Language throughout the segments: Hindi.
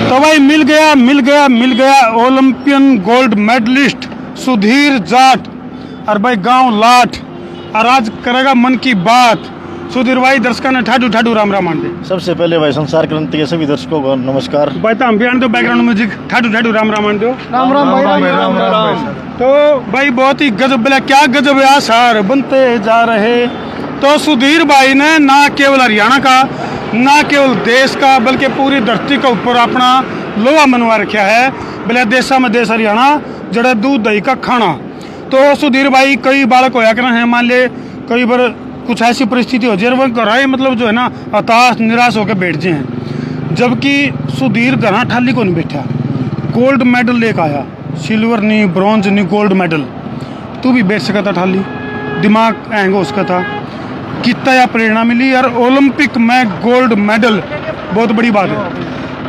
तो भाई मिल गया Olympian gold medalist Sudhir Jat और भाई गांव लाठ और आज करेगा मन की बात। सुधीर भाई दर्शकों ने ठाडू ठाडू राम राम मान दे। सबसे पहले भाई संसार क्रांति के सभी दर्शकों को नमस्कार। भाई तो हम भी आन दो बैकग्राउंड म्यूजिक ठाडू ठाडू राम राम मान दो। राम राम भाई राम। तो भाई बहुत ही गजब बोला, क्या गजब आसार बनते जा रहे। तो सुधीर भाई ने ना केवल हरियाणा का ना केवल देश का बल्कि पूरी धरती के ऊपर अपना लोहा मनवा रखा है। बोले देशा में देश हरियाणा जड़े दूध दही का खाना। तो सुधीर भाई कई बालक होया कर हैं, मान ले कई बार कुछ ऐसी परिस्थिति हो जाए वो घर मतलब जो है ना हताश निराश होकर बैठ जाए हैं। जबकि सुधीर घना ठाली को नहीं बैठा, गोल्ड मेडल लेकर आया, सिल्वर नहीं ब्रॉन्ज नहीं गोल्ड मेडल। तू भी बैठ सका था ठाली, दिमाग हैंग हो उसका था। कितना या प्रेरणा मिली यार, ओलंपिक में गोल्ड मेडल बहुत बड़ी बात है।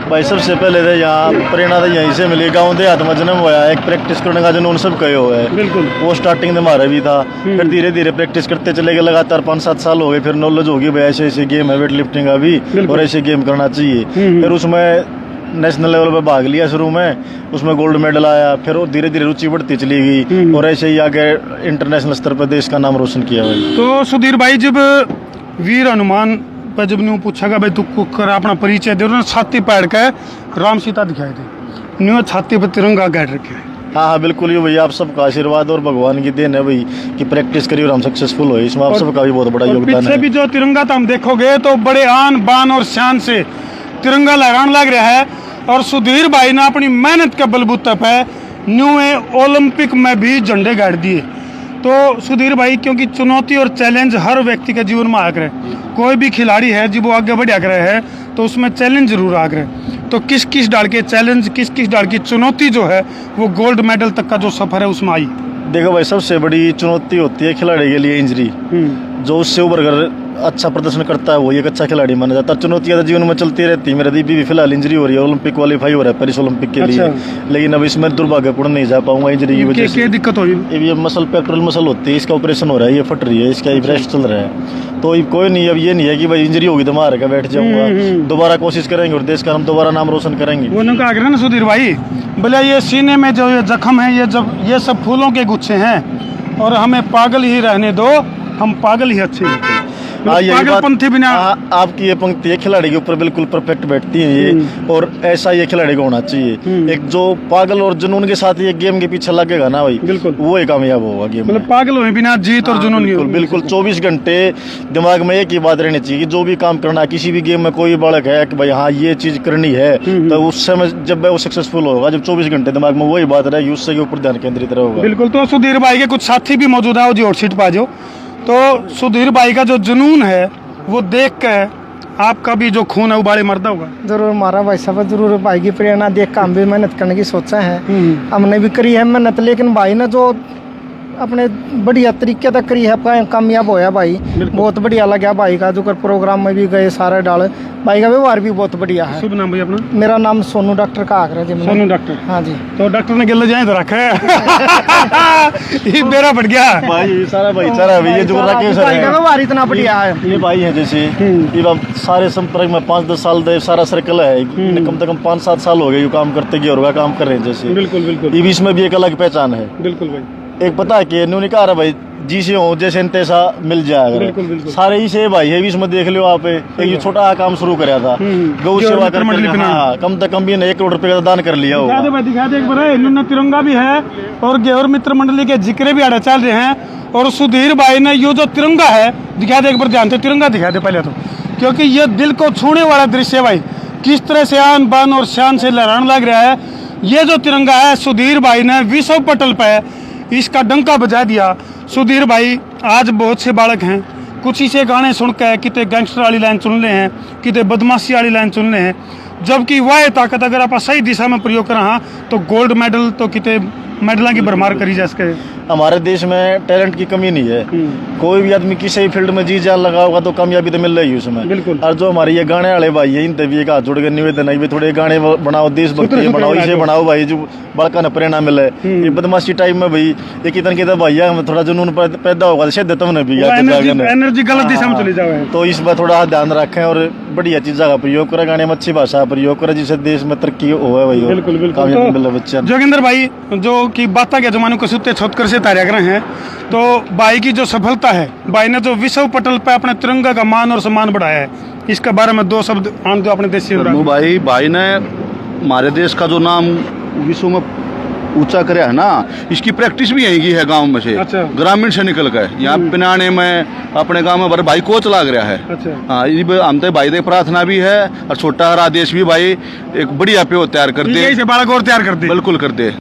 भाई सबसे पहले तो यहाँ प्रेरणा तो यहीं से मिली, गाँव देहात में जन्म हुआ है, एक प्रैक्टिस करने का जुनून सब कहे हुए है। बिल्कुल वो स्टार्टिंग में हमारा भी था, फिर धीरे धीरे प्रैक्टिस करते चले गए, लगातार 5-7 साल हो गए, फिर नॉलेज होगी भाई ऐसे ऐसे गेम है वेट लिफ्टिंग का भी और ऐसे गेम करना चाहिए। फिर उसमें नेशनल लेवल पे भाग लिया शुरू में, उसमें गोल्ड मेडल आया, फिर वो धीरे धीरे रुचि बढ़ती चली गई और ऐसे ही आगे इंटरनेशनल स्तर पर देश का नाम रोशन किया भाई। तो सुधीर भाई जब वीर हनुमान पर जब न्यू पूछा भाई तू कर अपना परिचय दे, उन्होंने छाती पैर के राम सीता दिखाई थे, न्यू छाती पर तिरंगा गाड़ रखे है। हाँ बिल्कुल ये भैया आप सबका आशीर्वाद और भगवान की देन है भाई कि प्रैक्टिस करी और हम सक्सेसफुल हुए, इसमें आप सबका भी बहुत बड़ा योगदान पीछे है। भी जो तिरंगा तो हम देखोगे तो बड़े आन बान और शान से तिरंगा लहराने लग रहा है। और सुधीर भाई ने अपनी मेहनत के बलबूते पे न्यू ओलंपिक में भी झंडे गाड़ दिए। तो सुधीर भाई क्योंकि चुनौती और चैलेंज हर व्यक्ति के जीवन में आ करे, कोई भी खिलाड़ी है जब वो आगे बढ़ रहे है तो उसमें चैलेंज जरूर आ करे। तो किस किस डाल के चैलेंज किस किस डाल की चुनौती जो है वो गोल्ड मेडल तक का जो सफर है उसमें आई। देखो भाई सबसे बड़ी चुनौती होती है खिलाड़ी के लिए इंजरी, जो उससे उभर कर अच्छा प्रदर्शन करता है वो एक अच्छा खिलाड़ी माना जाता है। चुनौतियां तो जीवन में चलती रहती है, मेरा दीदी भी फिलहाल इंजरी हो रही है, ओलंपिक क्वालिफाई हो रहा है पेरिस ओलंपिक के लिए, लेकिन अब इसमें दुर्भाग्यपूर्ण नहीं जा पाऊंगा इंजरी की वजह से। दिक्कत हुई ये मसल पेक्टोरल मसल होती है, इसका ऑपरेशन हो रहा है, ये फट रही है, इसका रेस्ट चल रहा है। तो कोई नहीं, अब ये नहीं है कि भाई इंजरी होगी तो मार के बैठ जाऊंगा, दोबारा कोशिश करेंगे और देश का हम दोबारा नाम रोशन करेंगे। उन्होंने कहा ना सुधीर भाई बोले ये सीने में जो ये जख्म है ये सब फूलों के गुच्छे हैं और हमें पागल ही रहने दो, हम पागल ही अच्छे हैं। पागलपंथी बिना आपकी ये पंक्ति है खिलाड़ी के ऊपर बिल्कुल परफेक्ट बैठती है ये, और ऐसा ये खिलाड़ी को होना चाहिए। एक जो पागल और जुनून के साथ ये गेम के पीछे लगेगा ना भाई, बिल्कुल वो ही कामयाब होगा गेम। मतलब पागल हुए बिना जीत और जुनून बिल्कुल 24 घंटे दिमाग में एक ही बात रहनी चाहिए कि जो भी काम करना है किसी भी गेम में, कोई बालक है कि भाई हाँ ये चीज करनी है, तो उस समय जब वो सक्सेसफुल होगा, जब 24 घंटे दिमाग में वही बात रहेगी उससे के ऊपर ध्यान केंद्रित रहेगा। बिल्कुल। तो सुधीर भाई के कुछ साथी भी मौजूद है जो सीट पा जाओ। तो सुधीर भाई का जो जुनून है वो देख के आपका भी जो खून है उबाले मरता होगा। जरूर मारा भाई साहब, जरूर भाई की प्रेरणा देख कर हम भी मेहनत करने की सोचा है, हमने भी करी है मेहनत, लेकिन भाई ने जो अपने बढ़िया तरीके तक करी है कामयाब होया भाई, बहुत बढ़िया लगा भाई का। जो कर प्रोग्राम में भी गए सारे डाल, भाई का व्यवहार भी बहुत बढ़िया है। शुभ नाम भाई अपना? मेरा नाम सोनू डॉक्टर का आकर जी। सोनू डॉक्टर? हाँ जी। तो डॉक्टर ने गिल जाए तो रखे ये मेरा बढ़ गया भाई सारा भाईचारा ये जो रखे सर भाई का व्यवहार इतना बढ़िया है। ये भाई है जैसे ये सारे संपर्क में 5-10 साल दे सारा सर्कल है, कम से कम 5-7 साल हो गए ये काम करते गए और काम कर रहे हैं जैसे। बिल्कुल बिल्कुल। ये बीच में भी एक अलग पहचान है। बिल्कुल भाई। एक पता है कि न्यू निकाल भाई जी से हो जैसे तैसा मिल जाएगा। बिल्कुल बिल्कुल। सारे ही से भाई है, इसमें देख लो आप एक छोटा काम शुरू कराया था गौ सेवा कर, हाँ, कम से कम भी 1 करोड़ रुपए का दान कर लिया होगा। दिखा दे एक बार, इन्होंने तिरंगा भी है और गौर मित्र मंडली के जिक्र भी आड़े चल रहे हैं। और सुधीर भाई ने ये जो तिरंगा है दिखा दे एक बार, ध्यान से तिरंगा दिखा दे पहले तो, क्योंकि ये दिल को छूने वाला दृश्य है भाई, किस तरह से आन बान और शान से लहराने लग रहा है। ये जो तिरंगा है सुधीर भाई ने विश्व पटल पे इसका डंका बजा दिया। सुधीर भाई आज बहुत से बालक हैं कुछ इसे गाने सुन के कितने गैंगस्टर वाली लाइन सुन रहे हैं, कितने बदमाशी वाली लाइन सुन रहे हैं, जबकि वह ताकत अगर आप सही दिशा में प्रयोग करा तो गोल्ड मेडल तो कितने मेडलों की भरमार करी जा सके। हमारे देश में टैलेंट की कमी नहीं है। कोई भी आदमी किसी भी फील्ड में जी जान लगा होगा तो कामयाबी तो मिल रही है उसमें। बिल्कुल। और जो हमारे ये गाने वाले भाई है, इनसे भी एक हाथ जोड़ के निवेदन है भी थोड़े गाने बनाओ, देशभक्ति बनाओ, इसे बनाओ भाई, जो बड़का न प्रेरणा मिले। ये बदमाशी टाइम में भाई ये कितन के भैया में थोड़ा जुनून पैदा होगा तो तुम ने भी एनर्जी गलत दिशा में चली जाए। तो इस बार थोड़ा ध्यान रखें और बढ़िया चीज़ का प्रयोग करें, गाने में अच्छी भाषा का प्रयोग करें जिससे देश में तरक्की हो भाई। बिल्कुल बिल्कुल। कामयाबी मिले बच्चे। जोगिंदर भाई जो कि बाता के जमाने को सुते छोत कर से तार्या ग्रह हैं, तो भाई की जो सफलता है, भाई ने जो विश्व पटल पे अपने तिरंगा का मान और सम्मान बढ़ाया है, इसके बारे में दो शब्द आन दो अपने देश से। भाई ने हमारे देश का जो नाम विश्व में ऊंचा करे है ना, इसकी प्रैक्टिस भी यही की है गांव में से। अच्छा। ग्रामीण से निकल गए यहाँ पिनाने में अपने गांव में बड़े भाई कोच लाग रहा है। अच्छा। हाँ, हम तो भाई दे प्रार्थना भी है और छोटा हरा देश भी भाई एक बढ़िया प्यो तैयार कर दे, बालक और तैयार कर दे। बिल्कुल कर दे।